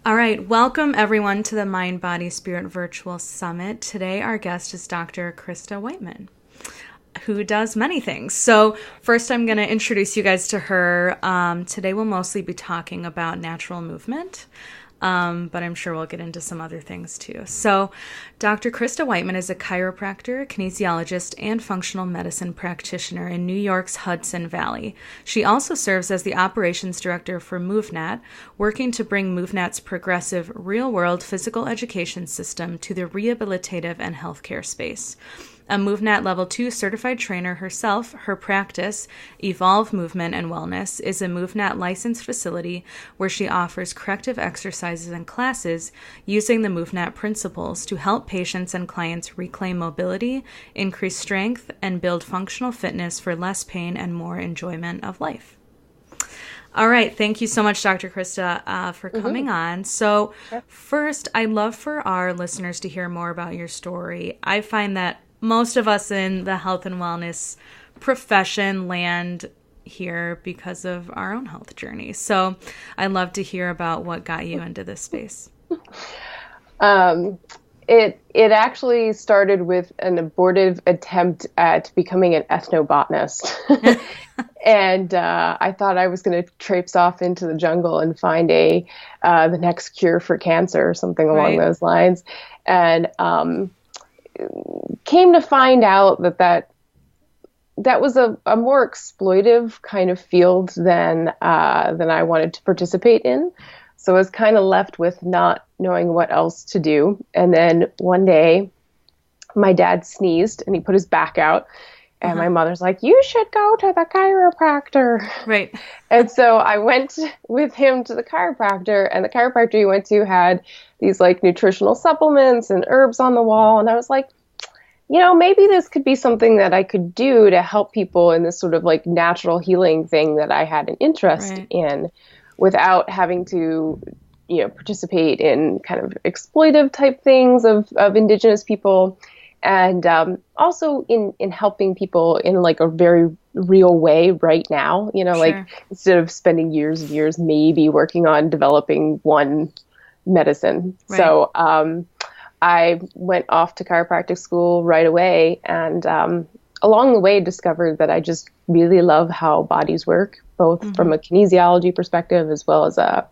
All right, welcome everyone to the Mind, Body, Spirit Virtual Summit. Today our guest is Dr. Christa Whiteman, who does many things. So first I'm going to introduce you guys to her. Today we'll mostly be talking about natural movement, but I'm sure we'll get into some other things too. So Dr. Christa Whiteman is a chiropractor, kinesiologist, and functional medicine practitioner in New York's Hudson Valley. She also serves as the operations director for MoveNat, working to bring MoveNat's progressive real-world physical education system to the rehabilitative and healthcare space. A MoveNat Level 2 certified trainer herself, her practice, Evolve Movement and Wellness, is a MoveNat licensed facility where she offers corrective exercises and classes using the MoveNat principles to help patients and clients reclaim mobility, increase strength, and build functional fitness for less pain and more enjoyment of life. All right. Thank you so much, Dr. Christa, for coming on. So first, I'd love for our listeners to hear more about your story. I find that most of us in the health and wellness profession land here because of our own health journey. So I'd love to hear about what got you into this space. It actually started with an abortive attempt at becoming an ethnobotanist. And I thought I was going to traipse off into the jungle and find the next cure for cancer or something along those lines. And came to find out that was a more exploitive kind of field than I wanted to participate in. So I was kind of left with not knowing what else to do. And then one day my dad sneezed and he put his back out. And my mother's like, you should go to the chiropractor. Right. And so I went with him to the chiropractor, and the chiropractor he went to had these like nutritional supplements and herbs on the wall. And I was like, maybe this could be something that I could do to help people in this sort of like natural healing thing that I had an interest in without having to, participate in kind of exploitive type things of indigenous people. And also in helping people in like a very real way right now, like instead of spending years and years maybe working on developing one medicine. Right. So I went off to chiropractic school right away, and along the way discovered that I just really love how bodies work, both from a kinesiology perspective as well as a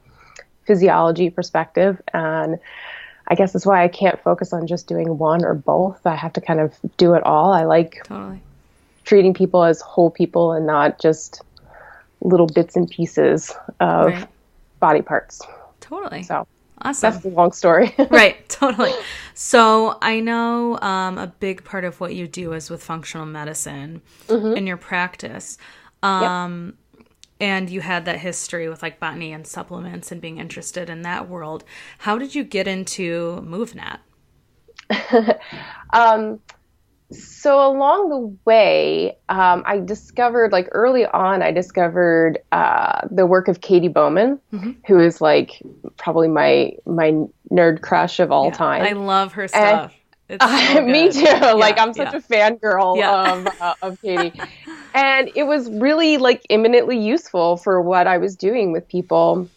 physiology perspective. And I guess that's why I can't focus on just doing one or both. I have to kind of do it all. I like treating people as whole people and not just little bits and pieces of body parts. Totally. So awesome. That's the long story. Right. Totally. So I know a big part of what you do is with functional medicine in your practice. And you had that history with like botany and supplements and being interested in that world. How did you get into MoveNat? So along the way, I discovered early on, the work of Katie Bowman, who is like probably my nerd crush of all time. I love her stuff. It's so me too. I'm such a fangirl of Katie. And it was really eminently useful for what I was doing with people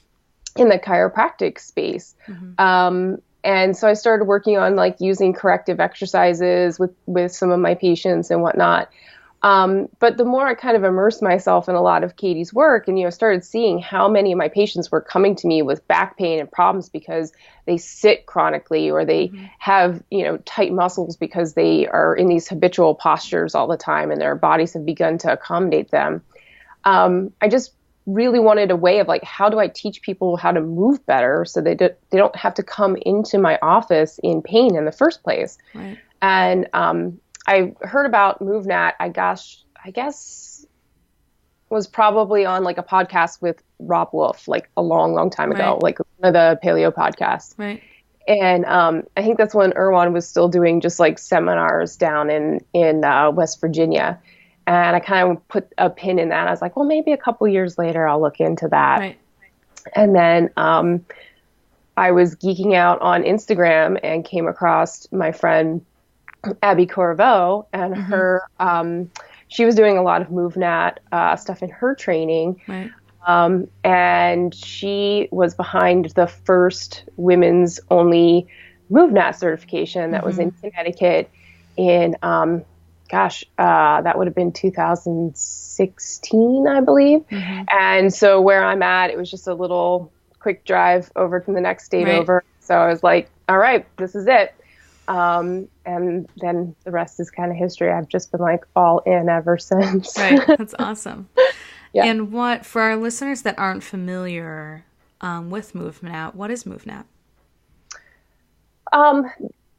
in the chiropractic space. And so I started working on using corrective exercises with some of my patients and whatnot. But the more I kind of immersed myself in a lot of Katie's work and, started seeing how many of my patients were coming to me with back pain and problems because they sit chronically or they have, tight muscles because they are in these habitual postures all the time and their bodies have begun to accommodate them. I just really wanted a way of how do I teach people how to move better so they don't have to come into my office in pain in the first place. Right. And I heard about MoveNat, I guess was probably on a podcast with Rob Wolf, a long time ago, one of the paleo podcasts. Right. And I think that's when Erwan was still doing just seminars down in West Virginia. And I kind of put a pin in that. I was like, well, maybe a couple years later, I'll look into that. Right. And then I was geeking out on Instagram and came across my friend Abby Corvo and her. She was doing a lot of MoveNat stuff in her training. Right. And she was behind the first women's only MoveNat certification that was in Connecticut in, that would have been 2016, I believe. And so where I'm at, it was just a little quick drive over to the next state over. So I was like, all right, this is it. And then the rest is kind of history. I've just been like all in ever since. Right. That's awesome. Yeah. And what, for our listeners that aren't familiar with MoveNat, what is MoveNat?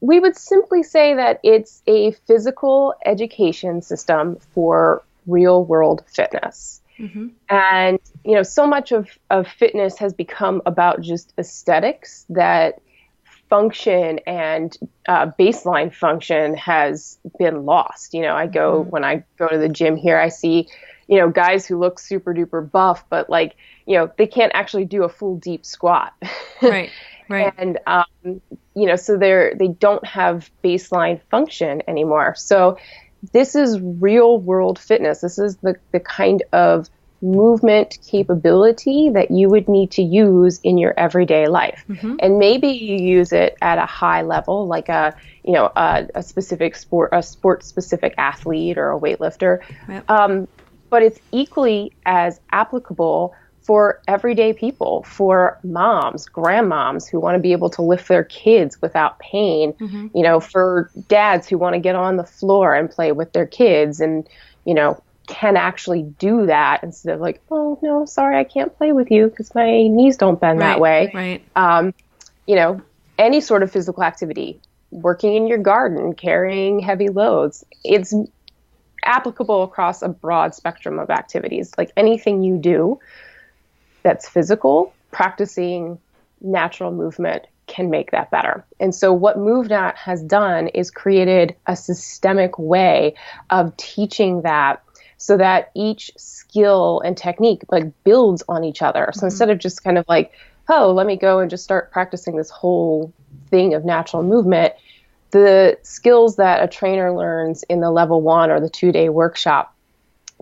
We would simply say that it's a physical education system for real world fitness. And, so much of fitness has become about just aesthetics, that function and baseline function has been lost. When I go to the gym here, I see, guys who look super duper buff, but they can't actually do a full deep squat. Right. And, so they don't have baseline function anymore. So this is real world fitness. This is the kind of movement capability that you would need to use in your everyday life. And maybe you use it at a high level, like a specific sport, a sport specific athlete or a weightlifter. But it's equally as applicable for everyday people, for moms, grandmoms who want to be able to lift their kids without pain, for dads who want to get on the floor and play with their kids and, can actually do that instead of like, oh, no, sorry, I can't play with you because my knees don't bend that way. Any sort of physical activity, working in your garden, carrying heavy loads, it's applicable across a broad spectrum of activities. Like anything you do that's physical, practicing natural movement can make that better. And so what MoveNat has done is created a systemic way of teaching that so that each skill and technique builds on each other. So instead of just kind of like, oh, let me go and just start practicing this whole thing of natural movement, the skills that a trainer learns in the level 1 or the 2-day workshop,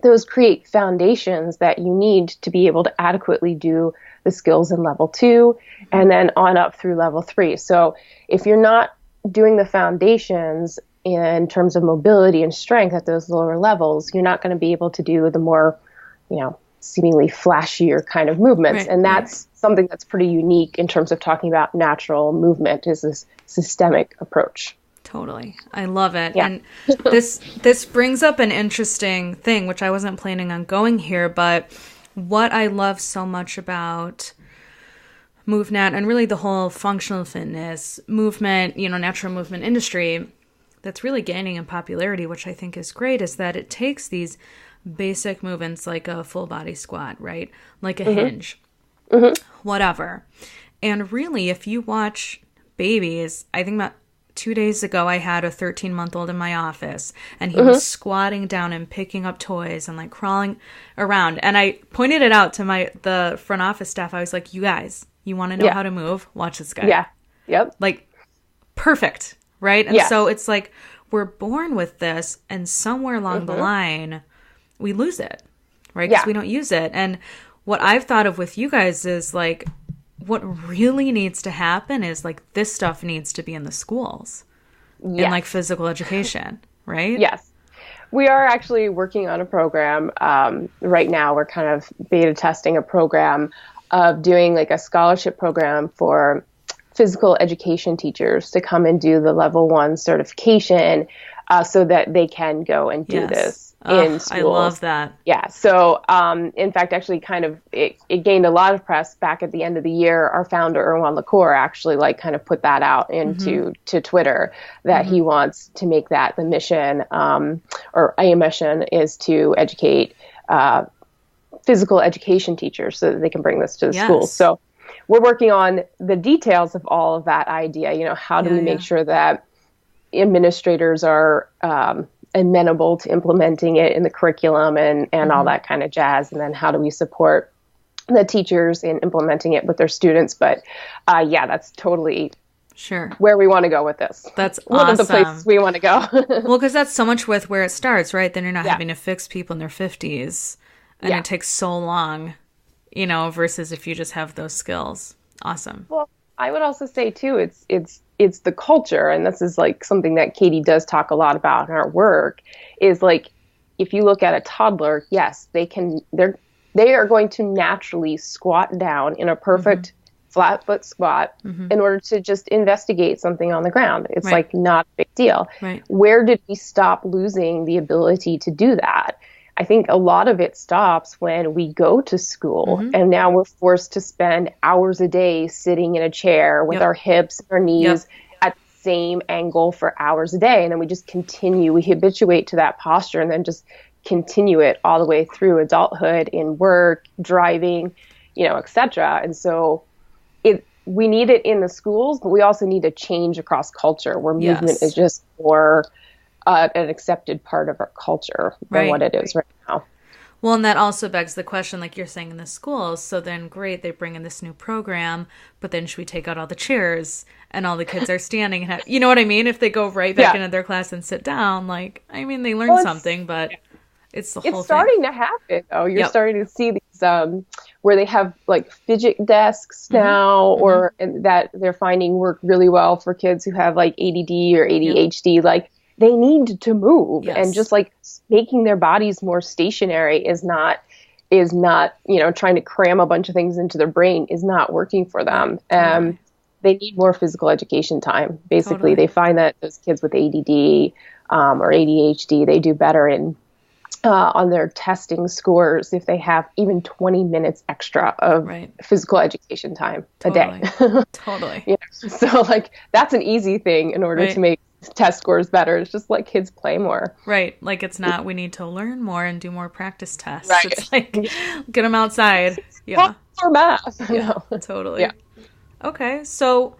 those create foundations that you need to be able to adequately do the skills in level 2 and then on up through level 3. So if you're not doing the foundations in terms of mobility and strength at those lower levels, you're not going to be able to do the more, seemingly flashier kind of movements. And that's something that's pretty unique in terms of talking about natural movement, is this systemic approach. Totally. I love it. Yeah. And this brings up an interesting thing, which I wasn't planning on going here, but what I love so much about MoveNat and really the whole functional fitness movement, natural movement industry that's really gaining in popularity, which I think is great, is that it takes these basic movements like a full body squat, right? Like a hinge, whatever. And really, if you watch babies, I think about 2 days ago, I had a 13-month-old in my office, and he was squatting down and picking up toys and crawling around. And I pointed it out to the front office staff. I was like, you guys, you want to know how to move? Watch this guy. Yeah. Yep. Perfect. Right. And so it's we're born with this, and somewhere along the line, we lose it. Right. Because we don't use it. And what I've thought of with you guys is what really needs to happen is this stuff needs to be in the schools in physical education, right? Yes. We are actually working on a program right now. We're kind of beta testing a program of doing a scholarship program for physical education teachers to come and do the level 1 certification so that they can go and do this in schools. I love that. Yeah. So, in fact, actually it gained a lot of press back at the end of the year. Our founder, Erwan LaCour, actually kind of put that out to Twitter that he wants to make that the mission, or a mission is to educate physical education teachers so that they can bring this to the schools. So we're working on the details of all of that idea. How do we make sure that administrators are amenable to implementing it in the curriculum and all that kind of jazz? And then how do we support the teachers in implementing it with their students? But that's totally where we want to go with this. That's one of the places we want to go. Well, because that's so much with where it starts, right? Then you're not having to fix people in their 50s. And it takes so long you know, versus if you just have those skills. Awesome. Well, I would also say too, it's the culture, and this is like something that Katie does talk a lot about in our work, is like, if you look at a toddler, yes, they are going to naturally squat down in a perfect flat foot squat in order to just investigate something on the ground. It's like not a big deal. Right. Where did we stop losing the ability to do that? I think a lot of it stops when we go to school and now we're forced to spend hours a day sitting in a chair with our hips and our knees at the same angle for hours a day. And then we just continue, we habituate to that posture and then just continue it all the way through adulthood, in work, driving, you know, et cetera. And so we need it in the schools, but we also need a change across culture where movement is just more an accepted part of our culture than what it is right now. Well, and that also begs the question, like you're saying, in the schools. So then, great, they bring in this new program, but then should we take out all the chairs and all the kids are standing? And you know what I mean? If they go right back into their class and sit down, like, I mean, they learn something, but it's the whole thing. It's starting to happen, though. You're starting to see these where they have like fidget desks now, or that they're finding work really well for kids who have like ADD or ADHD. Like, they need to move, and just like making their bodies more stationary is not, you know, trying to cram a bunch of things into their brain is not working for them. They need more physical education time. Basically, they find that those kids with ADD or ADHD, they do better in on their testing scores if they have even 20 minutes extra of physical education time a day. Totally. You know? So like, that's an easy thing in order to make test scores better. It's just like kids play more. Right. Like, it's not, we need to learn more and do more practice tests. Right. It's like, get them outside. Yeah. Or math. Yeah, totally. Yeah. Okay. So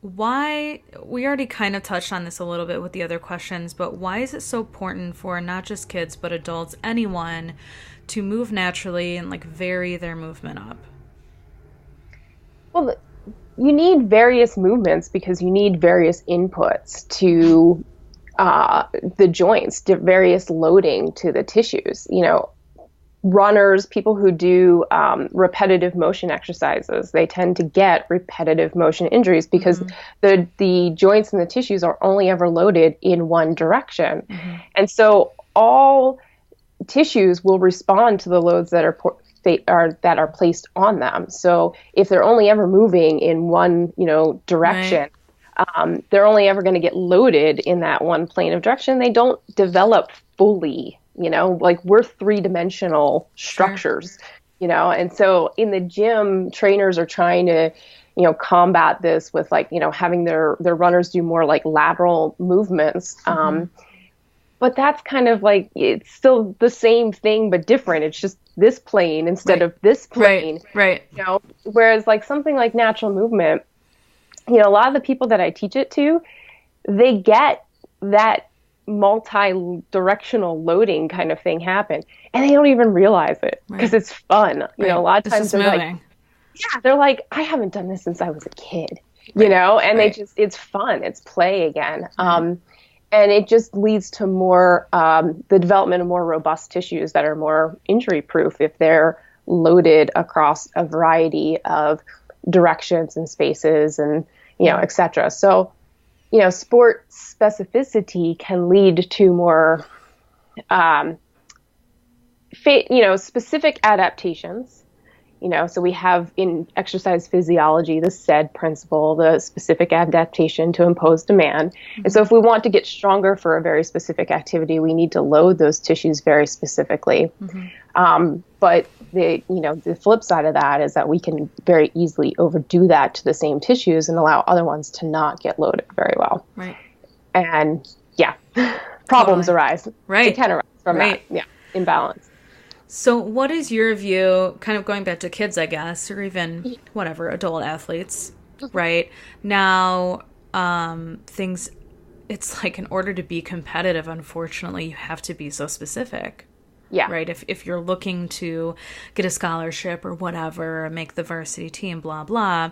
why, we already kind of touched on this a little bit with the other questions, but why is it so important for not just kids, but adults, anyone, to move naturally and like vary their movement up? Well, you need various movements because you need various inputs to the joints, various loading to the tissues. You know, runners, people who do repetitive motion exercises, they tend to get repetitive motion injuries because the joints and the tissues are only ever loaded in one direction. And so all tissues will respond to the loads that are placed on them. So if they're only ever moving in one, you know, direction, they're only ever going to get loaded in that one plane of direction. They don't develop fully, you know, like we're three-dimensional structures, you know, and so in the gym, trainers are trying to, you know, combat this with like, you know, having their runners do more like lateral movements. But that's kind of like, it's still the same thing, but different. It's just this plane instead of this plane. Right. You know, whereas like something like natural movement, you know, a lot of the people that I teach it to, they get that multi-directional loading kind of thing happen, and they don't even realize it because it's fun. You know, a lot of times they're like, I haven't done this since I was a kid, you know, and they just, it's fun. It's play again. And it just leads to more, the development of more robust tissues that are more injury proof if they're loaded across a variety of directions and spaces and, you know, et cetera. So, you know, sport specificity can lead to more, specific adaptations. You know, so we have in exercise physiology, the SAID principle, the specific adaptation to impose demand. And so if we want to get stronger for a very specific activity, we need to load those tissues very specifically. But the flip side of that is that we can very easily overdo that to the same tissues and allow other ones to not get loaded very well. Right. And problems arise. Right. They can arise from that. Yeah. Imbalance. So what is your view, kind of going back to kids, I guess, or even whatever, adult athletes, right? Now, it's like in order to be competitive, unfortunately, you have to be so specific. Yeah. Right? If you're looking to get a scholarship or whatever, make the varsity team, blah, blah,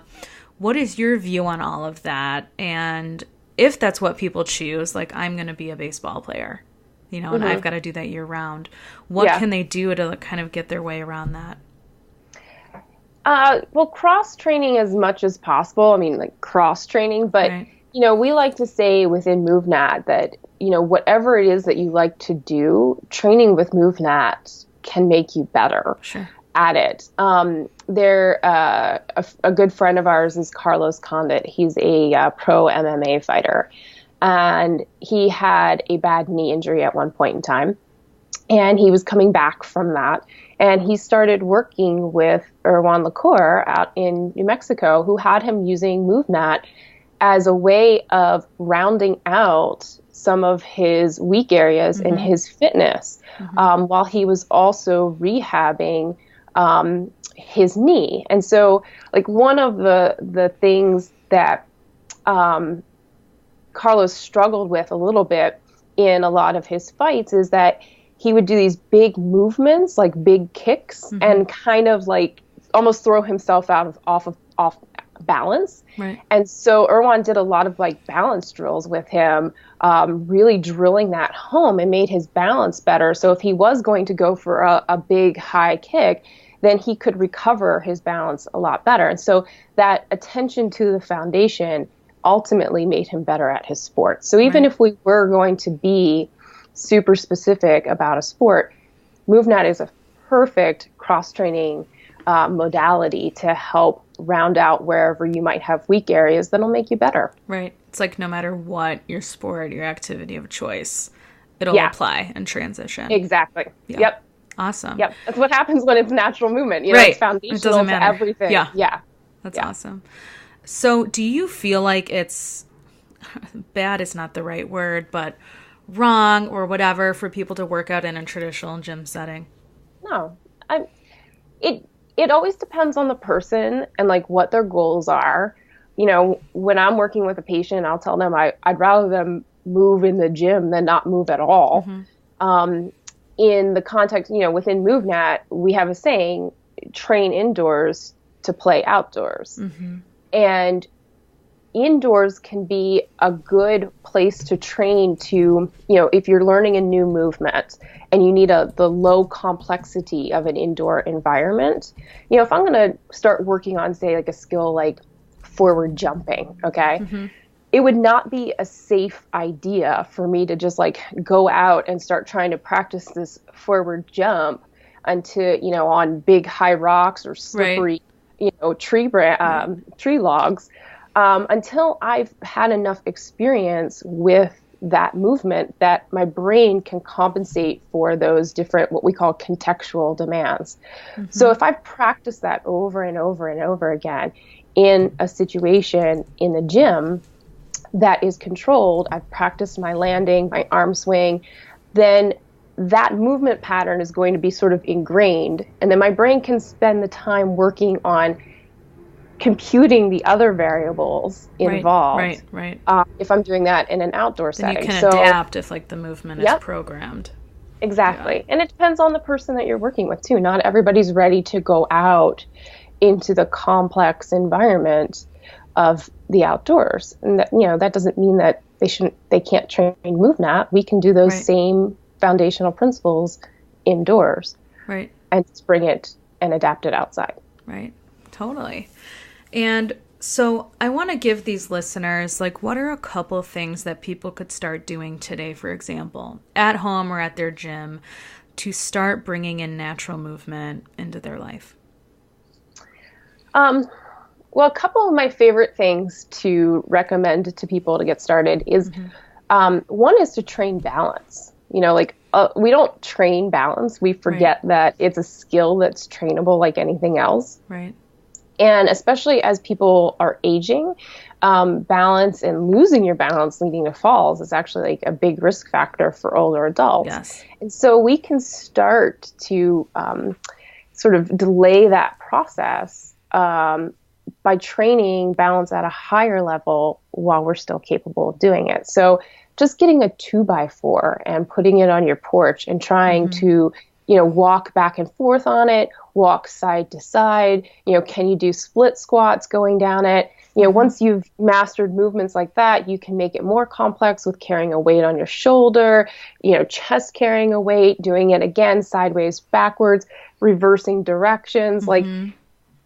what is your view on all of that? And if that's what people choose, like I'm going to be a baseball player, you know, and I've got to do that year round. What can they do to kind of get their way around that? Well, cross training as much as possible. I mean, like cross training, but Right. we like to say within MoveNat that, whatever it is that you like to do, training with MoveNat can make you better Sure. at it. A good friend of ours is Carlos Condit. He's a pro MMA fighter, and he had a bad knee injury at one point in time, and he was coming back from that. And he started working with Erwan Lacour out in New Mexico, who had him using MoveNat as a way of rounding out some of his weak areas in his fitness, while he was also rehabbing his knee. And so, like, one of the things that Carlos struggled with a little bit in a lot of his fights is that he would do these big movements, like big kicks, and kind of like almost throw himself off balance. Right. And so Erwan did a lot of like balance drills with him, really drilling that home, and made his balance better. So if he was going to go for a big high kick, then he could recover his balance a lot better. And so that attention to the foundation ultimately made him better at his sport. So even if we were going to be super specific about a sport, MoveNat is a perfect cross-training modality to help round out wherever you might have weak areas that'll make you better. Right. It's like no matter what your sport, your activity of choice, it'll apply and transition. Exactly. Yeah. Yep. Awesome. Yep. That's what happens when it's natural movement. Right. It's foundational it doesn't to matter. everything. Yeah. Yeah. That's awesome. So do you feel like it's bad is not the right word, but wrong or whatever for people to work out in a traditional gym setting? No. It always depends on the person and like what their goals are. When I'm working with a patient, I'll tell them I'd rather them move in the gym than not move at all. In the context, within MoveNat, we have a saying, train indoors to play outdoors. And indoors can be a good place to train to, if you're learning a new movement and you need the low complexity of an indoor environment. If I'm going to start working on, say, like a skill like forward jumping, okay, it would not be a safe idea for me to just like go out and start trying to practice this forward jump onto, on big high rocks or slippery, tree logs, until I've had enough experience with that movement that my brain can compensate for those different, what we call contextual demands. So if I've practiced that over and over and over again in a situation in the gym that is controlled, I've practiced my landing, my arm swing, then that movement pattern is going to be sort of ingrained. And then my brain can spend the time working on computing the other variables involved. Right. If I'm doing that in an outdoor then setting. You can adapt if like the movement is programmed. Exactly. Yeah. And it depends on the person that you're working with too. Not everybody's ready to go out into the complex environment of the outdoors. And that, that doesn't mean that they can't train MoveNat. We can do those same foundational principles indoors. Right. And bring it and adapt it outside. Right. Totally. And so I want to give these listeners, like, what are a couple of things that people could start doing today, for example, at home or at their gym, to start bringing in natural movement into their life? Well, a couple of my favorite things to recommend to people to get started is, one is to train balance. We don't train balance. We forget that it's a skill that's trainable like anything else. Right. And especially as people are aging, balance and losing your balance leading to falls is actually like a big risk factor for older adults. Yes. And so we can start to sort of delay that process by training balance at a higher level while we're still capable of doing it. So just getting a 2x4 and putting it on your porch and trying to, walk back and forth on it, walk side to side, can you do split squats going down it? Once you've mastered movements like that, you can make it more complex with carrying a weight on your shoulder, chest carrying a weight, doing it again, sideways, backwards, reversing directions. Like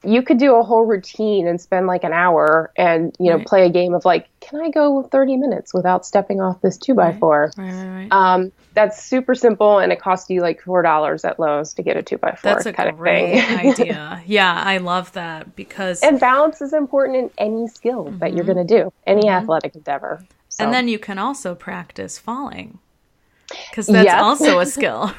you could do a whole routine and spend like an hour and, play a game of like, can I go 30 minutes without stepping off this 2x4? Right. That's super simple, and it costs you like $4 at Lowe's to get a 2x4. That's a kind great of thing. idea. Yeah, I love that because... And balance is important in any skill that you're going to do, any athletic endeavor. So. And then you can also practice falling because that's also a skill.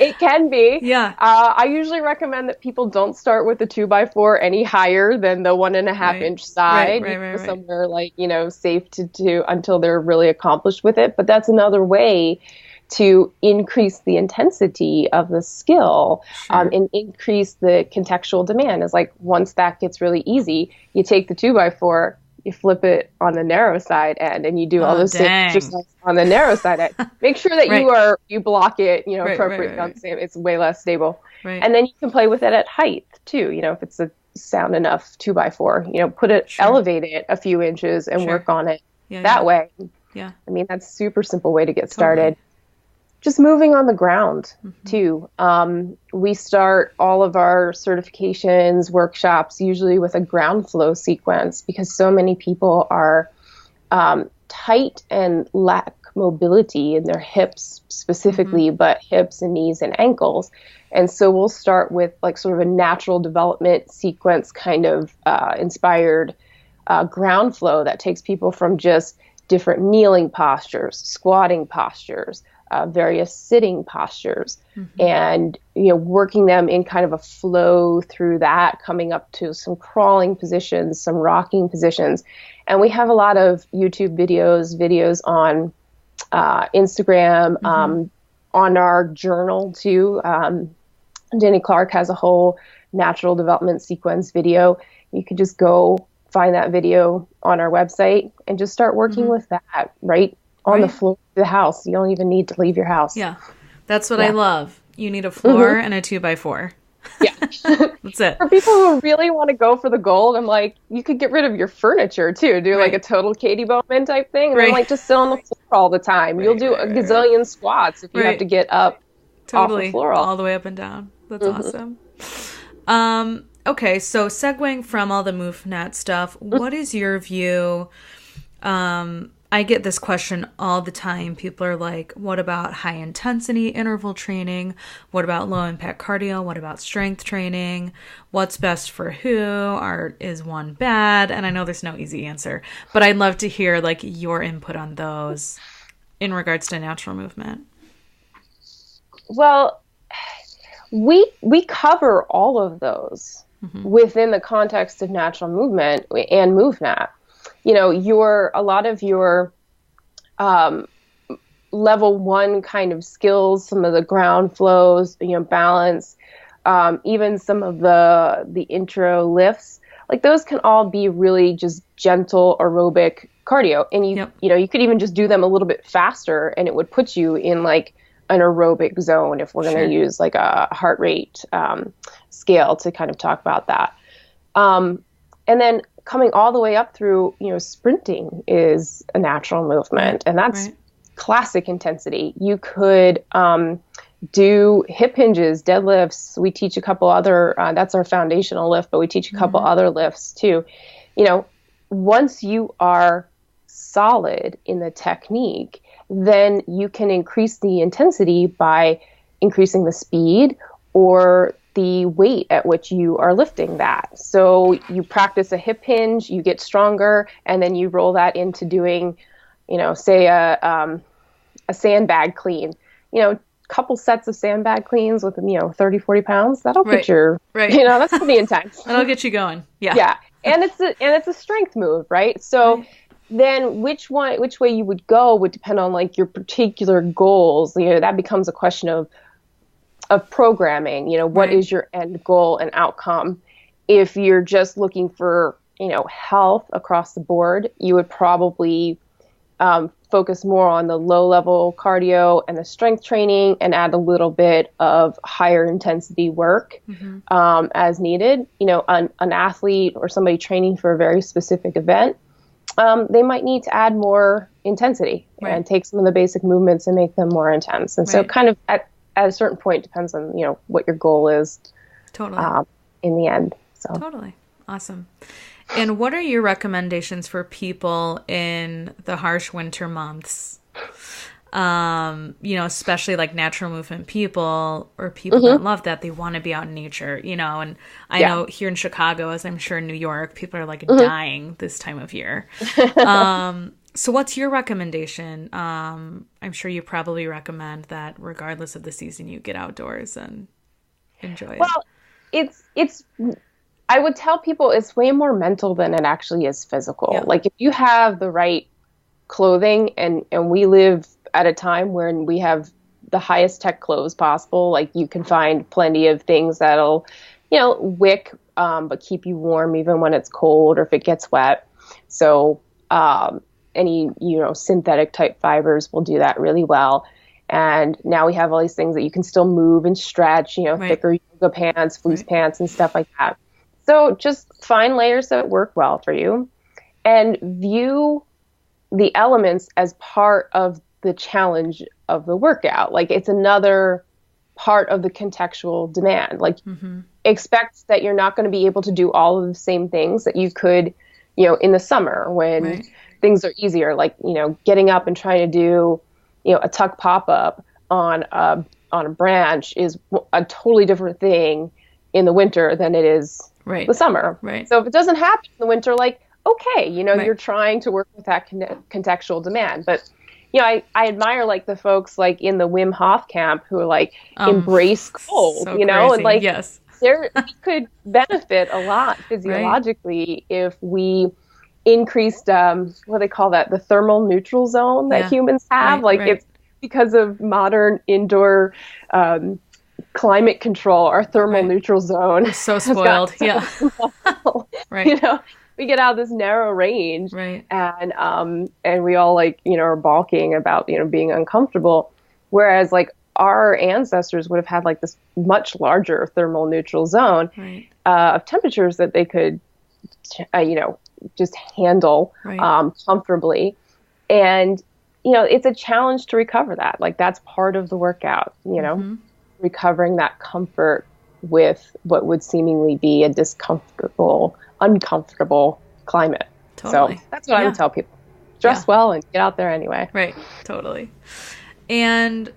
It can be. Yeah. I usually recommend that people don't start with the 2x4 any higher than the 1.5 inch side. Right. Somewhere like, safe to do until they're really accomplished with it. But that's another way to increase the intensity of the skill, and increase the contextual demand. Is like, once that gets really easy, you take the 2x4, you flip it on the narrow side end, and you do all the same exercises on the narrow side end. Make sure that you block it, appropriately on the same. It's way less stable. Right. And then you can play with it at height too. If it's a sound enough 2x4, put it, elevate it a few inches and work on it that way. Yeah. I mean, that's a super simple way to get started. Just moving on the ground too. We start all of our certifications, workshops, usually with a ground flow sequence, because so many people are tight and lack mobility in their hips specifically, but hips and knees and ankles. And so we'll start with like sort of a natural development sequence kind of inspired ground flow that takes people from just different kneeling postures, squatting postures, various sitting postures, and working them in kind of a flow through that, coming up to some crawling positions, some rocking positions. And we have a lot of YouTube videos on Instagram, on our journal too. Jenny Clark has a whole natural development sequence video. You could just go find that video on our website and just start working with that on the floor of the house. You don't even need to leave your house. Yeah. That's what I love. You need a floor and a 2x4. Yeah. That's it. For people who really want to go for the gold, I'm like, you could get rid of your furniture too. Do like a total Katie Bowman type thing. And then like just sit on the floor all the time. You'll do a gazillion squats if you have to get up off the floor. All the way up and down. That's awesome. Okay, so segueing from all the MoveNet stuff, what is your view? I get this question all the time. People are like, what about high intensity interval training? What about low impact cardio? What about strength training? What's best for who? Is one bad? And I know there's no easy answer, but I'd love to hear like your input on those in regards to natural movement. Well, we cover all of those within the context of natural movement and MoveNet. A lot of your level 1 kind of skills, some of the ground flows, balance, even some of the intro lifts, like those can all be really just gentle aerobic cardio. And you could even just do them a little bit faster and it would put you in like an aerobic zone if we're going to use like a heart rate scale to kind of talk about that. And then coming all the way up through, sprinting is a natural movement, and that's classic intensity. You could do hip hinges, deadlifts. We teach a couple other, that's our foundational lift, but we teach a couple other lifts too. Once you are solid in the technique, then you can increase the intensity by increasing the speed or the weight at which you are lifting that. So you practice a hip hinge, you get stronger, and then you roll that into doing, say a sandbag clean. Couple sets of sandbag cleans with 30, 40 pounds. That'll get your, that's pretty intense. That'll get you going. Yeah. Yeah. And it's a strength move, right? So then which way you would go would depend on like your particular goals. That becomes a question of programming. What is your end goal and outcome? If you're just looking for, health across the board, you would probably focus more on the low level cardio and the strength training and add a little bit of higher intensity work as needed. An athlete or somebody training for a very specific event, they might need to add more intensity and take some of the basic movements and make them more intense. And so kind of at a certain point, depends on, what your goal is. Totally. in the end. So totally awesome. And what are your recommendations for people in the harsh winter months? Especially like natural movement people or people that love that, they want to be out in nature, and I know here in Chicago, as I'm sure in New York, people are like dying this time of year. So what's your recommendation? I'm sure you probably recommend that regardless of the season, you get outdoors and enjoy it. Well, it's I would tell people it's way more mental than it actually is physical. Yeah. Like if you have the right clothing, and we live at a time when we have the highest tech clothes possible, like you can find plenty of things that'll, wick, but keep you warm even when it's cold or if it gets wet. So any, synthetic type fibers will do that really well. And now we have all these things that you can still move and stretch, Right. thicker yoga pants, fleece pants, and stuff like that. So just find layers that work well for you and view the elements as part of the challenge of the workout. Like it's another part of the contextual demand. Like expect that you're not going to be able to do all of the same things that you could, in the summer when things are easier, like, getting up and trying to do, a tuck pop-up on a branch is a totally different thing in the winter than it is the summer. Right. So if it doesn't happen in the winter, like, okay, you're trying to work with that contextual demand. But, I admire like the folks like in the Wim Hof camp who are like embrace cold, so and crazy. like yes. we could benefit a lot physiologically if we increased what they call that, the thermal neutral zone that humans have. It's because of modern indoor climate control, our thermal neutral zone. We're so spoiled. Yeah. Right. We get out of this narrow range, right? And we all are balking about being uncomfortable, whereas like our ancestors would have had like this much larger thermal neutral zone of temperatures that they could just handle comfortably, and it's a challenge to recover that. Like that's part of the workout, recovering that comfort with what would seemingly be a uncomfortable climate. Totally. So that's what I would tell people. Dress well and get out there anyway. Right. Totally. And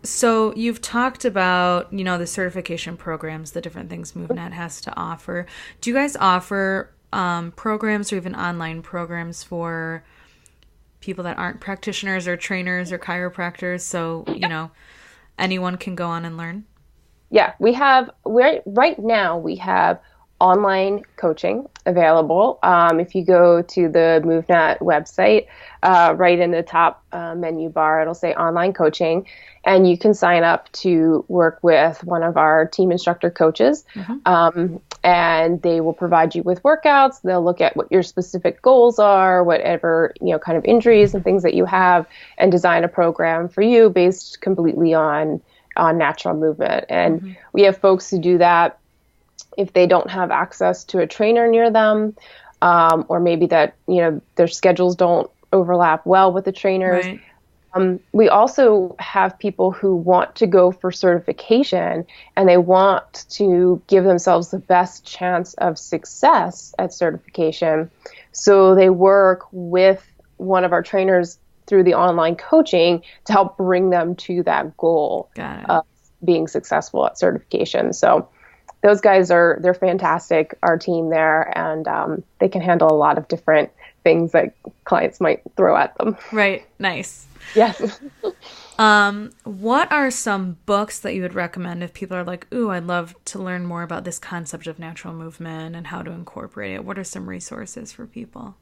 so you've talked about, the certification programs, the different things MoveNet has to offer. Do you guys offer programs or even online programs for people that aren't practitioners or trainers or chiropractors? So, anyone can go on and learn? Yeah, right now we have online coaching available. If you go to the MoveNet website, right in the top menu bar, it'll say online coaching, and you can sign up to work with one of our team instructor coaches, and they will provide you with workouts. They'll look at what your specific goals are, whatever kind of injuries and things that you have, and design a program for you based completely on natural movement. And we have folks who do that if they don't have access to a trainer near them, or maybe that, their schedules don't overlap well with the trainers. Right. We also have people who want to go for certification and they want to give themselves the best chance of success at certification. So they work with one of our trainers through the online coaching to help bring them to that goal of being successful at certification. So those guys they're fantastic, our team there, and they can handle a lot of different things that clients might throw at them. Right. Nice. Yes. What are some books that you would recommend if people are like, ooh, I'd love to learn more about this concept of natural movement and how to incorporate it? What are some resources for people?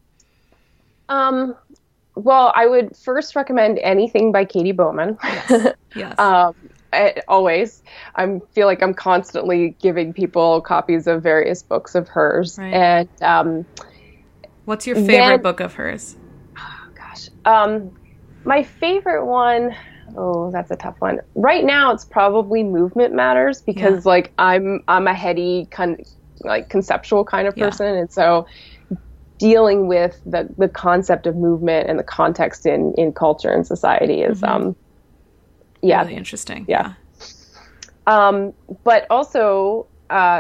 Well, I would first recommend anything by Katie Bowman. Yes. Yes. Always. I feel like I'm constantly giving people copies of various books of hers. Right. And what's your favorite book of hers? Oh, gosh. My favorite one, that's a tough one. Right now, it's probably Movement Matters because I'm a heady conceptual kind of person, and so dealing with the concept of movement and the context in culture and society is really interesting. Yeah. But also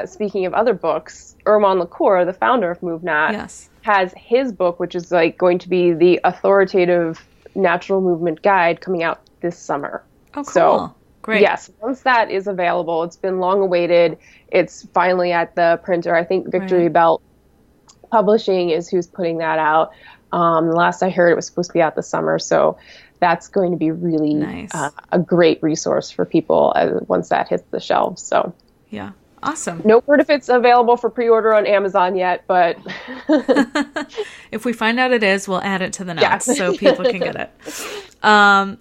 speaking of other books, Erwan LaCour, the founder of MoveNat, Yes. has his book, which is like going to be the authoritative natural movement guide, coming out this summer. Oh, cool. So, great. Yes, once that is available, it's been long awaited. It's finally at the printer. I think Victory Belt Publishing is who's putting that out. The last I heard, it was supposed to be out this summer. So that's going to be really nice. A great resource for people once that hits the shelves. So yeah, awesome. No word if it's available for pre-order on Amazon yet, but if we find out it is, we'll add it to the notes so people can get it.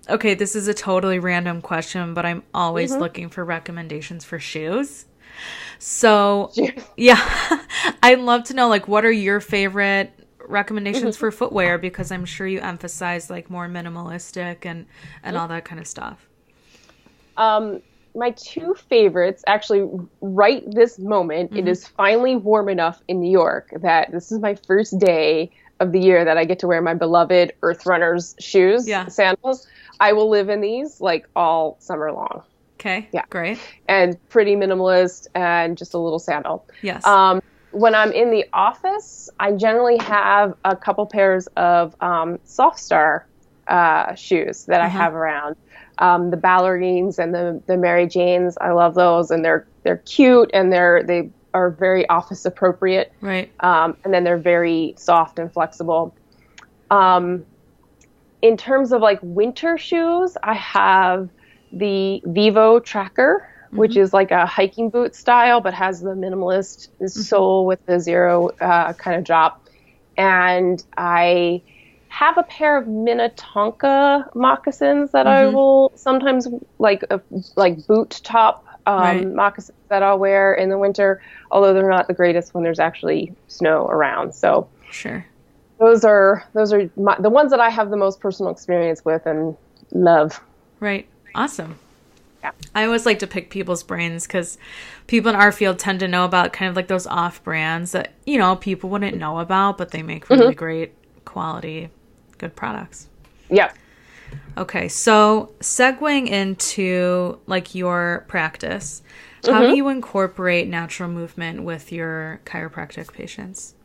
Okay, this is a totally random question, but I'm always looking for recommendations for shoes. So yeah, I'd love to know, like, what are your favorite recommendations for footwear, because I'm sure you emphasize like more minimalistic and all that kind of stuff. My two favorites, actually, right this moment, it is finally warm enough in New York that this is my first day of the year that I get to wear my beloved Earth Runners shoes, sandals. I will live in these like all summer long. Okay. Yeah. Great. And pretty minimalist and just a little sandal. Yes. When I'm in the office, I generally have a couple pairs of Soft Star shoes that I have around. The ballerines and the Mary Janes, I love those, and they're cute, and they are very office appropriate. Right. And then they're very soft and flexible. In terms of like winter shoes, I have the Vivo Tracker, which is like a hiking boot style, but has the minimalist sole with the zero kind of drop. And I have a pair of Minnetonka moccasins that I will sometimes like boot top moccasins that I'll wear in the winter, although they're not the greatest when there's actually snow around. So sure, those are the ones that I have the most personal experience with and love. Right. Awesome. Yeah. I always like to pick people's brains because people in our field tend to know about kind of like those off brands that, you know, people wouldn't know about, but they make really great quality, good products. Yeah. Okay. So segueing into like your practice, how do you incorporate natural movement with your chiropractic patients?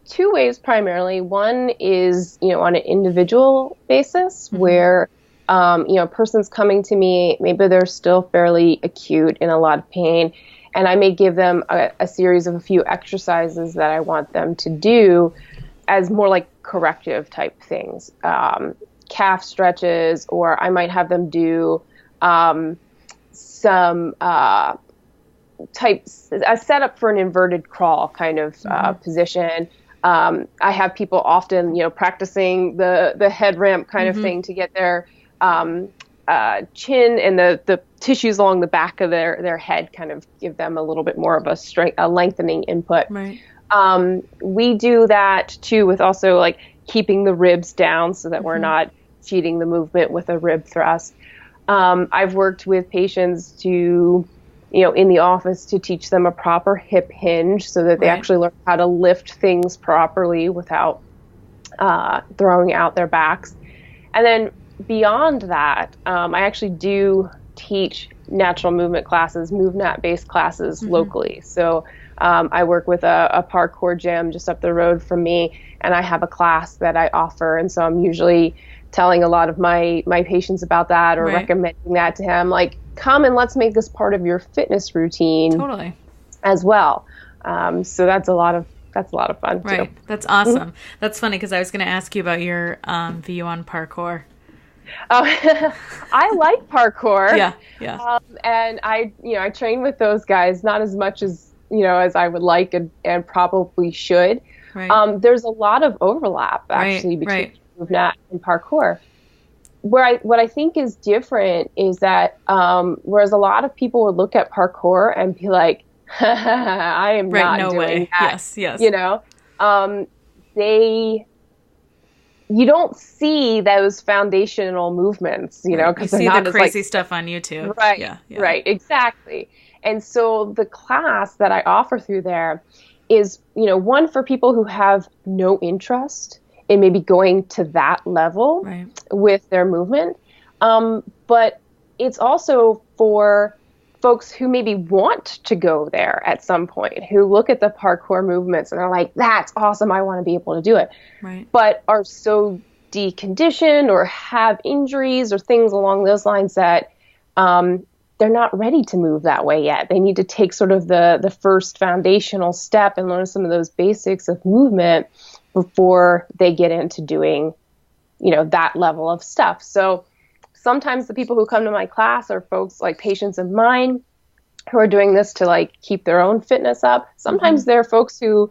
Two ways primarily. One is, on an individual basis where a person's coming to me, maybe they're still fairly acute in a lot of pain, and I may give them a series of a few exercises that I want them to do as more like corrective type things, calf stretches, or I might have them do some a setup for an inverted crawl kind of position. I have people often, practicing the head ramp kind of thing to get their chin and the tissues along the back of their head, kind of give them a little bit more of a lengthening input. Right. We do that too with also like keeping the ribs down so that we're not cheating the movement with a rib thrust. I've worked with patients to, in the office to teach them a proper hip hinge so that they actually learn how to lift things properly without throwing out their backs. And then beyond that, I actually do teach natural movement classes, MoveNat-based classes locally. So I work with a parkour gym just up the road from me, and I have a class that I offer. And so I'm usually telling a lot of my patients about that, or recommending that to him, like, come and let's make this part of your fitness routine as well. So that's a lot of fun too. That's awesome. That's funny because I was going to ask you about your view on parkour. Oh, I like parkour. Yeah. And I train with those guys, not as much as, as I would like and probably should. Right. There's a lot of overlap actually between MoveNat and parkour. What I think is different is that whereas a lot of people would look at parkour and be like, I am not doing that. Yes. You don't see those foundational movements, because you see the crazy stuff on YouTube. Right. Yeah. Right. Exactly. And so the class that I offer through there is, one for people who have no interest in maybe going to that level with their movement. But it's also for folks who maybe want to go there at some point, who look at the parkour movements and are like, that's awesome, I want to be able to do it. Right. But are so deconditioned or have injuries or things along those lines that they're not ready to move that way yet. They need to take sort of the first foundational step and learn some of those basics of movement before they get into doing, that level of stuff. So sometimes the people who come to my class are folks like patients of mine who are doing this to like keep their own fitness up. Sometimes they're folks who,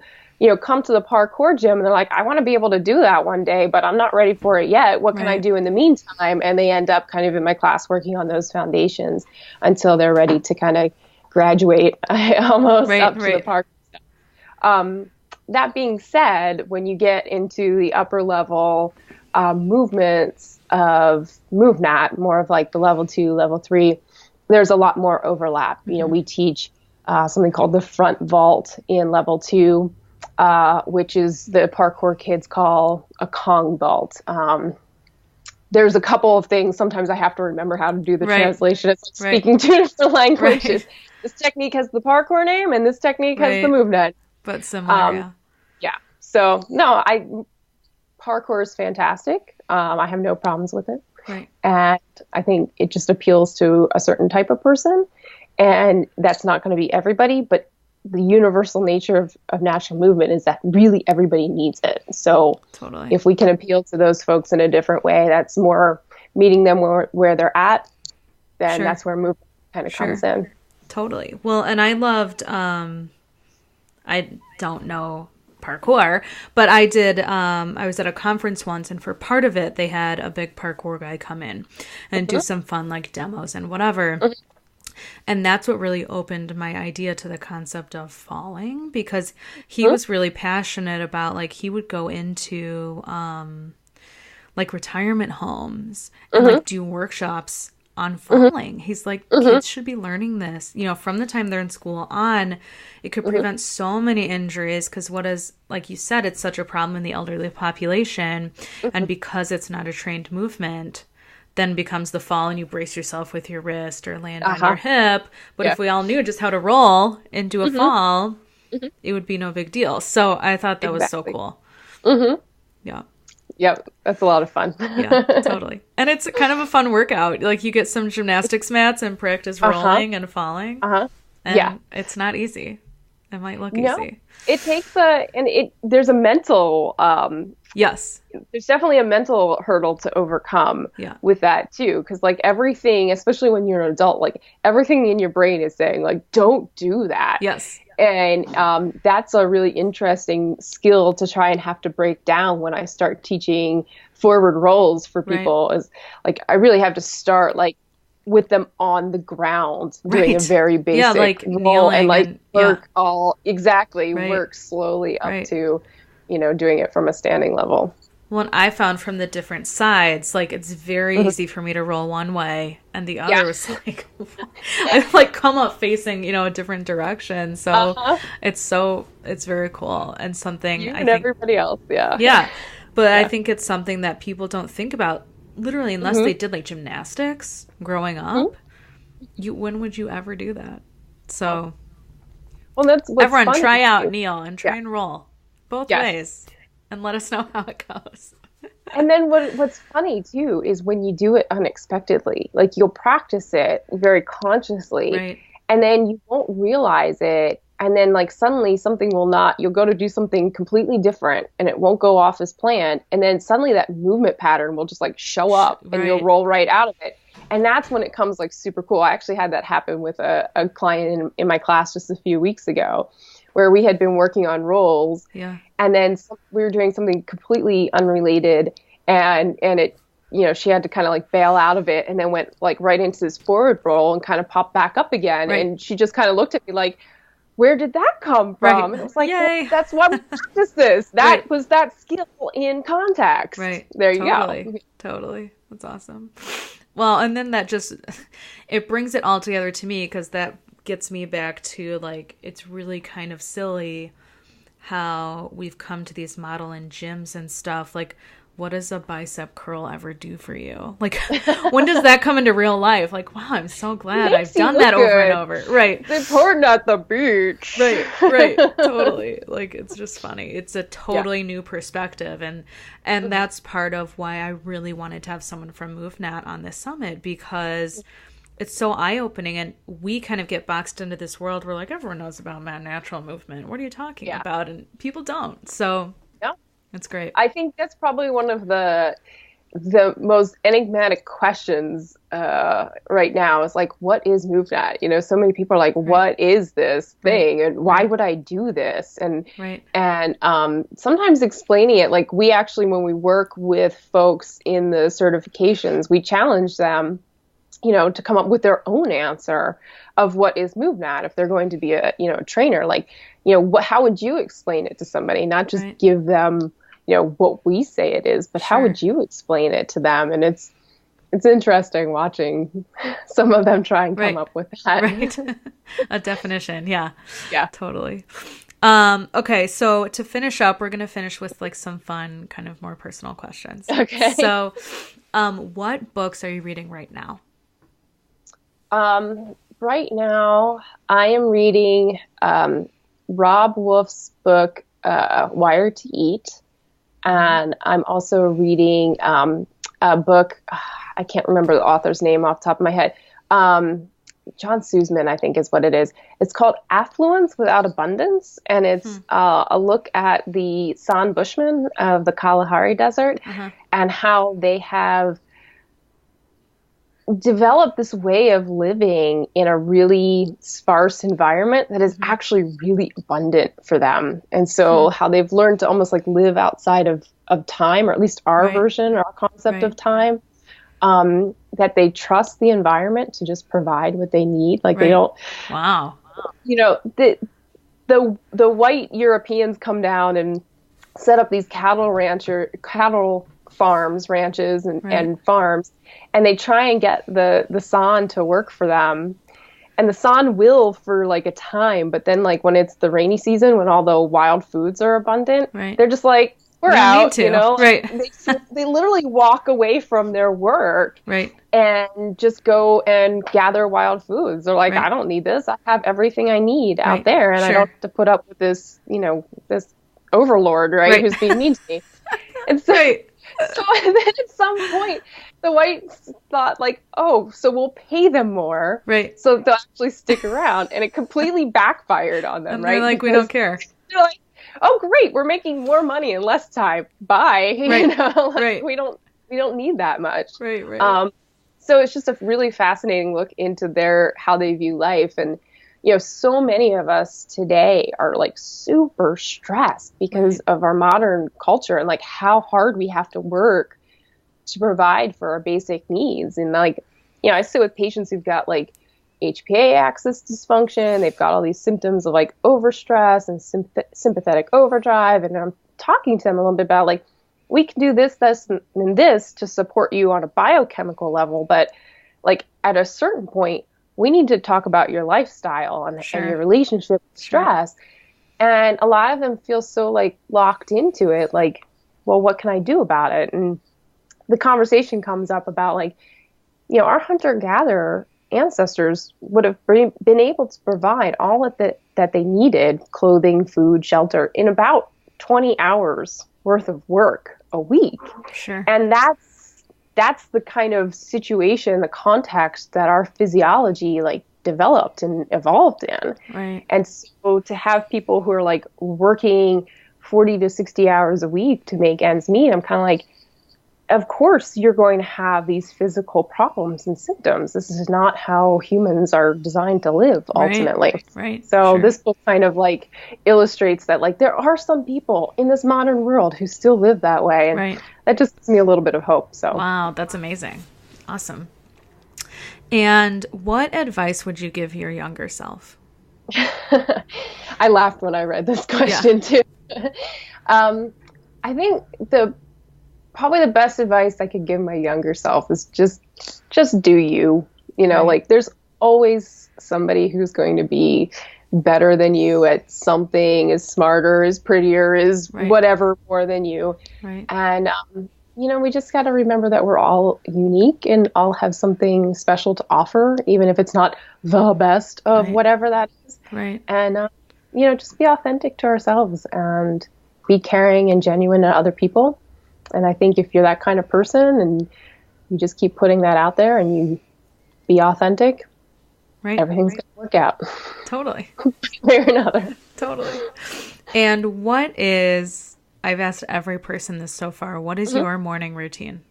come to the parkour gym and they're like, I want to be able to do that one day, but I'm not ready for it yet. What can I do in the meantime? And they end up kind of in my class working on those foundations until they're ready to kind of graduate almost up to the parkour stuff. That being said, when you get into the upper level movements of MoveNat, more of like the level 2, level 3, there's a lot more overlap. We teach something called the front vault in level 2, which is the parkour kids call a Kong vault. There's a couple of things. Sometimes I have to remember how to do the translation. It's like speaking two different languages. This technique has the parkour name and this technique has the MoveNat. But similar, yeah. So, no, parkour is fantastic. I have no problems with it. Right. And I think it just appeals to a certain type of person. And that's not going to be everybody, but the universal nature of natural movement is that really everybody needs it. So if we can appeal to those folks in a different way, that's more meeting them where they're at, then that's where movement kind of comes in. Totally. Well, and I loved, I don't know parkour, but I did, I was at a conference once, and for part of it, they had a big parkour guy come in and do some fun like demos and whatever. And that's what really opened my idea to the concept of falling, because he was really passionate about, like, he would go into like retirement homes and like do workshops on falling. He's like, kids should be learning this, from the time they're in school on. It could prevent so many injuries, because what is, like you said, it's such a problem in the elderly population. And because it's not a trained movement, then becomes the fall and you brace yourself with your wrist or land on your hip. But if we all knew just how to roll into a fall, it would be no big deal. So I thought that was so cool. Yeah. Yep. That's a lot of fun. Yeah, totally. And it's kind of a fun workout. Like, you get some gymnastics mats and practice rolling and falling. And it's not easy. It might look easy. It takes there's a mental, yes. There's definitely a mental hurdle to overcome with that too. Cause like everything, especially when you're an adult, like everything in your brain is saying like, don't do that. Yes. And that's a really interesting skill to try and have to break down when I start teaching forward rolls for people. Is like, I really have to start like with them on the ground doing a very basic roll and like work work slowly up to, doing it from a standing level. Well, and I found from the different sides, like, it's very easy for me to roll one way, and the other was like, I like come up facing, a different direction. So it's very cool, and something I think everybody else, but I think it's something that people don't think about, literally, unless they did like gymnastics growing up. When would you ever do that? So, well, that's what's everyone funny. Try out, Neil, and try and roll both ways. And let us know how it goes. And then what's funny, too, is when you do it unexpectedly. Like, you'll practice it very consciously, and then you won't realize it. And then, like, suddenly something you'll go to do something completely different, and it won't go off as planned. And then suddenly that movement pattern will just, like, show up, and you'll roll right out of it. And that's when it comes, like, super cool. I actually had that happen with a client in my class just a few weeks ago, where we had been working on rolls. And then we were doing something completely unrelated, and it, she had to kind of like bail out of it, and then went like right into this forward roll and kind of popped back up again. And she just kind of looked at me like, where did that come from? And it was like, well, that's why we practiced this. That was that skill in context. There you go. Totally. That's awesome. Well, and then that just, it brings it all together to me, because that gets me back to, like, it's really kind of silly how we've come to these model in gyms and stuff. Like, what does a bicep curl ever do for you? Like, when does that come into real life? Like, wow, I'm so glad I've done that over and over. Right. It's important at the beach. Right. Totally. Like, it's just funny. It's a totally new perspective. And that's part of why I really wanted to have someone from MoveNat on this summit, because it's so eye-opening, and we kind of get boxed into this world where, like, everyone knows about natural movement. What are you talking about? And people don't. So it's great. I think that's probably one of the most enigmatic questions right now is like, what is MoveNat? You know, so many people are like, what is this thing? And why would I do this? And sometimes explaining it, like we actually, when we work with folks in the certifications, we challenge them, you know, to come up with their own answer of what is MoveNat. If they're going to be a trainer, like, you know, how would you explain it to somebody? Not just give them, you know, what we say it is, but how would you explain it to them? And it's interesting watching some of them try and come up with that. Right. A definition. Yeah, totally. Okay. So to finish up, we're going to finish with like some fun, kind of more personal questions. Okay. So, what books are you reading right now? Right now I am reading, Rob Wolf's book, Wired to Eat. And I'm also reading a book, I can't remember the author's name off the top of my head. John Sussman, I think is what it is. It's called Affluence Without Abundance. And it's a look at the San Bushmen of the Kalahari Desert and how they have developed this way of living in a really sparse environment that is actually really abundant for them. And so how they've learned to almost like live outside of time, or at least our version, our concept of time, that they trust the environment to just provide what they need. Like they don't, you know, the white Europeans come down and set up these cattle farms, ranches and farms, and they try and get the San to work for them. And the San will for like a time, but then like when it's the rainy season, when all the wild foods are abundant, they're just like, we're out, you know? They literally walk away from their work and just go and gather wild foods. They're like, I don't need this. I have everything I need out there, and I don't have to put up with this, you know, this overlord, who's being mean to me. And so so then at some point, the whites thought like, oh, so we'll pay them more, so they'll actually stick around, and it completely backfired on them, and they're like, because we don't care. They're like, oh, great, we're making more money in less time. Bye, you know, like, we don't need that much, So it's just a really fascinating look into how they view life. And you know, so many of us today are like super stressed because of our modern culture and like how hard we have to work to provide for our basic needs. And like, you know, I sit with patients who've got like HPA axis dysfunction. They've got all these symptoms of like overstress and sympathetic overdrive. And I'm talking to them a little bit about like, we can do this, this, and this to support you on a biochemical level. But like at a certain point, we need to talk about your lifestyle and your relationship with stress. And a lot of them feel so like locked into it. Like, well, what can I do about it? And the conversation comes up about like, you know, our hunter-gatherer ancestors would have been able to provide all of that they needed, clothing, food, shelter, in about 20 hours worth of work a week. And that's the kind of situation, the context that our physiology like developed and evolved in. And so to have people who are like working 40 to 60 hours a week to make ends meet, I'm kind of like, of course you're going to have these physical problems and symptoms. This is not how humans are designed to live ultimately. So this book kind of like illustrates that like there are some people in this modern world who still live that way. And that just gives me a little bit of hope. So wow, that's amazing. Awesome. And what advice would you give your younger self? I laughed when I read this question too. I think probably the best advice I could give my younger self is just do you, you know, like there's always somebody who's going to be better than you at something, is smarter, is prettier, is whatever more than you. And we just got to remember that we're all unique and all have something special to offer, even if it's not the best of whatever that is. Right. And, just be authentic to ourselves and be caring and genuine to other people. And I think if you're that kind of person and you just keep putting that out there and you be authentic, everything's going to work out. Totally. One way or another. Totally. And I've asked every person this so far, what is your morning routine?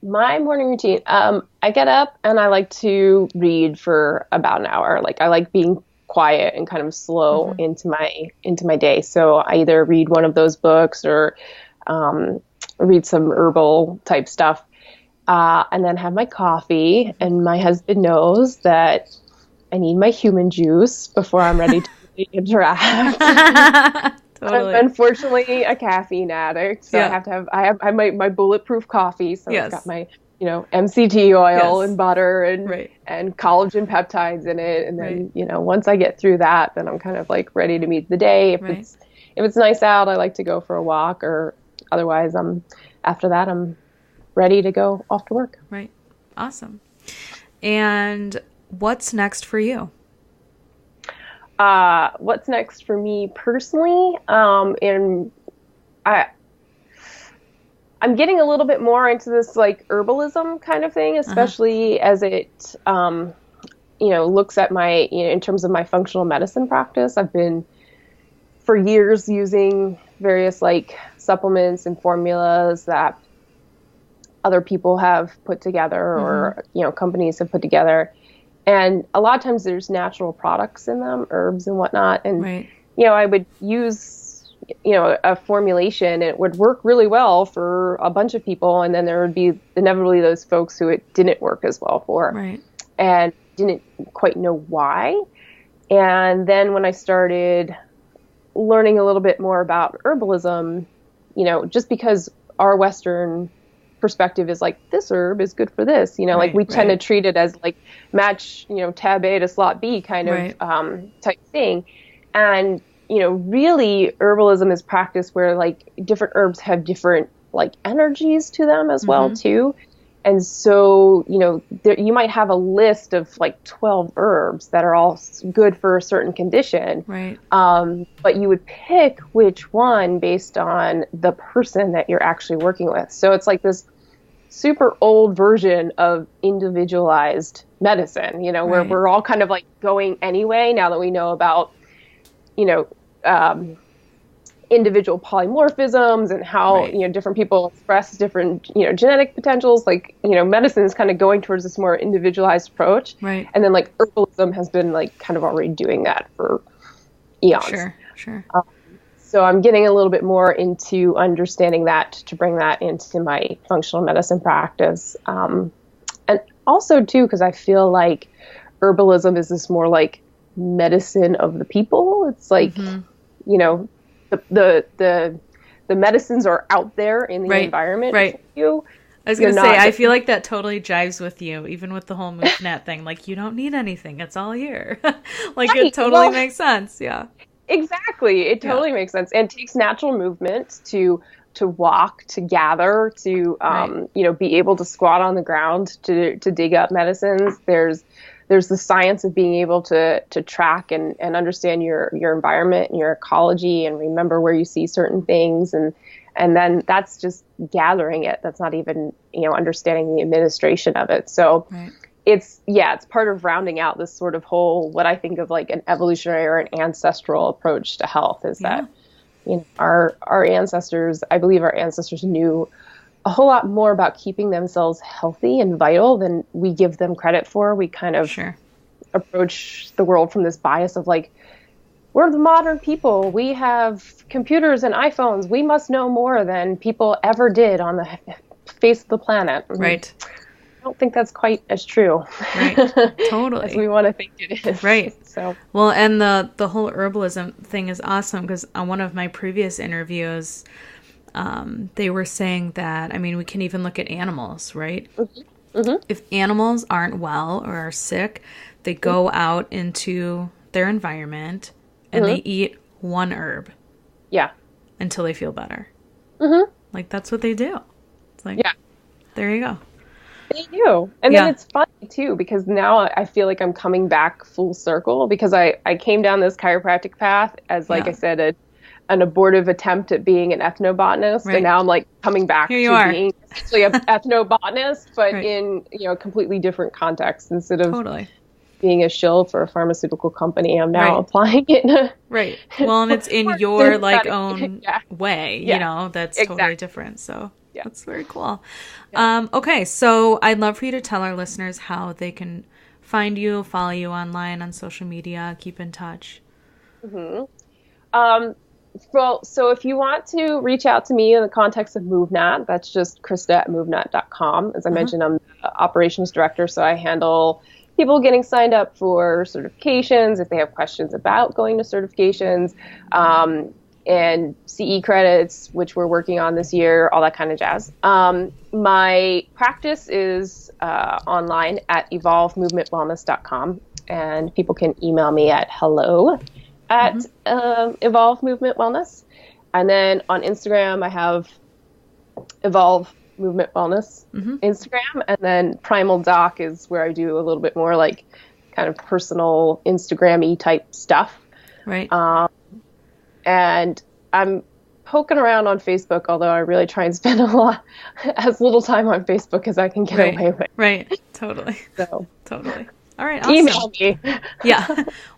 My morning routine, I get up and I like to read for about an hour. Like, I like being quiet and kind of slow into my day. So I either read one of those books or read some herbal type stuff, and then have my coffee. And my husband knows that I need my human juice before I'm ready to really interact. Totally. I'm unfortunately a caffeine addict, so I have my bulletproof coffee. So it's got my MCT oil and butter and collagen peptides in it, and then once I get through that, then I'm kind of like ready to meet the day. If it's nice out, I like to go for a walk, or otherwise after that I'm ready to go off to work. Right. Awesome. And what's next for you? What's next for me personally? I'm getting a little bit more into this like herbalism kind of thing, especially as it, looks at my, in terms of my functional medicine practice. I've been for years using various like supplements and formulas that other people have put together or, companies have put together. And a lot of times there's natural products in them, herbs and whatnot. And, I would use, a formulation, and it would work really well for a bunch of people. And then there would be inevitably those folks who it didn't work as well for and didn't quite know why. And then when I started learning a little bit more about herbalism, just because our Western perspective is like, this herb is good for this, like we tend to treat it as like match, tab A to slot B kind of type thing. And, really herbalism is practice where like different herbs have different like energies to them as well too. And so, you might have a list of like 12 herbs that are all good for a certain condition. But you would pick which one based on the person that you're actually working with. So it's like this super old version of individualized medicine, where we're all kind of like going anyway, now that we know about, individual polymorphisms and how different people express different genetic potentials. Like medicine is kind of going towards this more individualized approach, and then like herbalism has been like kind of already doing that for eons. Sure. So I'm getting a little bit more into understanding that to bring that into my functional medicine practice, and also too because I feel like herbalism is this more like medicine of the people. It's like the medicines are out there in the environment for you. I was going to say, I feel like that totally jives with you, even with the whole MoveNet thing. Like, you don't need anything. It's all here. It totally makes sense. Yeah. Exactly. It totally makes sense. And it takes natural movement to walk, to gather, to, be able to squat on the ground, to dig up medicines. There's the science of being able to track and understand your environment and your ecology and remember where you see certain things. And then that's just gathering it. That's not even, understanding the administration of it. So it's part of rounding out this sort of whole, what I think of like an evolutionary or an ancestral approach to health is that, our ancestors, I believe our ancestors knew a whole lot more about keeping themselves healthy and vital than we give them credit for. We kind of approach the world from this bias of like, we're the modern people. We have computers and iPhones. We must know more than people ever did on the face of the planet. Right. I don't think that's quite as true. Right. Totally. as we want to think it is. Right. So. Well, and the whole herbalism thing is awesome because on one of my previous interviews, they were saying that, we can even look at animals, right? If animals aren't well or are sick, they go out into their environment and they eat one herb. Yeah. Until they feel better. Like, that's what they do. It's like, Yeah. There you go. They do. And then it's funny too, because now I feel like I'm coming back full circle, because I came down this chiropractic path as, like I said, an abortive attempt at being an ethnobotanist. Right. And now I'm like coming back to being essentially an ethnobotanist, but in, you know, a completely different context. Instead of being a shill for a pharmaceutical company, I'm now applying it in a well, and it's in your like own way, you know, that's totally different. So that's very cool. Okay, so I'd love for you to tell our listeners how they can find you, follow you online on social media, keep in touch. Well, so if you want to reach out to me in the context of MoveNat, that's just Christa@MoveNat.com. As I mentioned, I'm the operations director, so I handle people getting signed up for certifications, if they have questions about going to certifications, and CE credits, which we're working on this year, all that kind of jazz. My practice is online at evolvemovementwellness.com, and people can email me at hello@Evolve Movement Wellness. And then on Instagram, I have Evolve Movement Wellness Instagram. And then Primal Doc is where I do a little bit more like kind of personal Instagram-y type stuff. Right. And I'm poking around on Facebook, although I really try and spend as little time on Facebook as I can get away with. Right. Totally. So totally. All right. Awesome. Email me.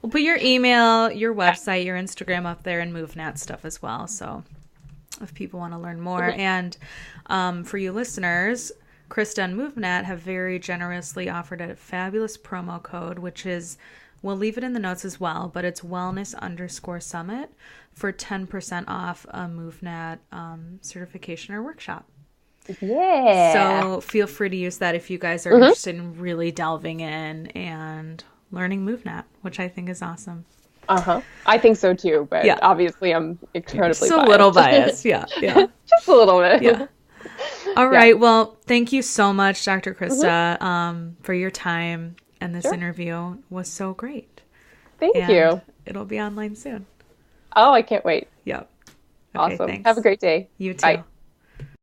We'll put your email, your website, your Instagram up there, and MoveNat stuff as well. So if people want to learn more. And for you listeners, Christa and MoveNat have very generously offered a fabulous promo code, which is, we'll leave it in the notes as well, but it's wellness_summit for 10% off a MoveNat certification or workshop. Yeah. So feel free to use that if you guys are interested in really delving in and learning MoveNat, which I think is awesome. I think so too, but obviously I'm incredibly biased. A little biased, yeah. Just a little bit. Yeah. All right. Well, thank you so much, Dr. Christa, for your time, and this interview was so great. Thank you. It'll be online soon. Oh, I can't wait. Yep. Okay, awesome. Thanks. Have a great day. You too. Bye.